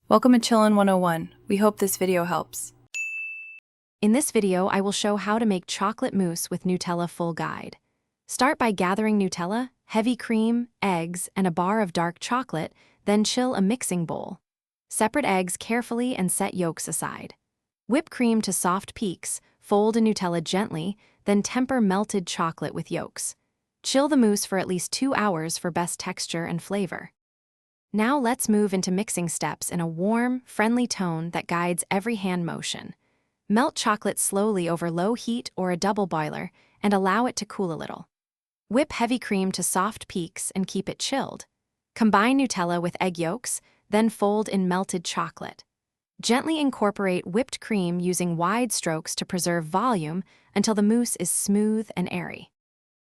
Welcome to Chillin' 101. We hope this video helps. In this video, I will show how to make chocolate mousse with Nutella full guide. Start by gathering Nutella, heavy cream, eggs, and a bar of dark chocolate, then chill a mixing bowl. Separate eggs carefully and set yolks aside. Whip cream to soft peaks, fold in Nutella gently, then temper melted chocolate with yolks. Chill the mousse for at least 2 hours for best texture and flavor. Now let's move into mixing steps in a warm, friendly tone that guides every hand motion. Melt chocolate slowly over low heat or a double boiler and allow it to cool a little. Whip heavy cream to soft peaks and keep it chilled. Combine Nutella with egg yolks, then fold in melted chocolate. Gently incorporate whipped cream using wide strokes to preserve volume until the mousse is smooth and airy.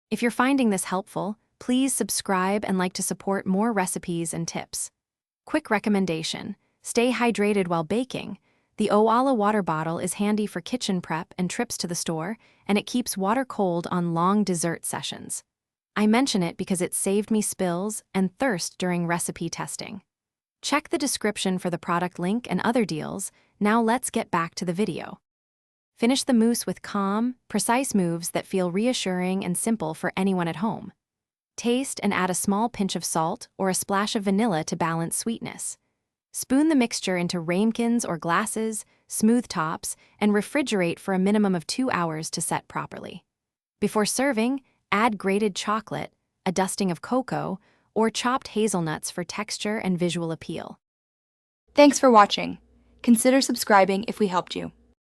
If you're finding this helpful, please subscribe and like to support more recipes and tips. Quick recommendation: stay hydrated while baking. The Owala water bottle is handy for kitchen prep and trips to the store, and it keeps water cold on long dessert sessions. I mention it because it saved me spills and thirst during recipe testing. Check the description for the product link and other deals. Now let's get back to the video. Finish the mousse with calm, precise moves that feel reassuring and simple for anyone at home. Taste and add a small pinch of salt or a splash of vanilla to balance sweetness. Spoon the mixture into ramekins or glasses, smooth tops, and refrigerate for a minimum of 2 hours to set properly. Before serving, add grated chocolate, a dusting of cocoa, or chopped hazelnuts for texture and visual appeal. Thanks for watching. Consider subscribing if we helped you.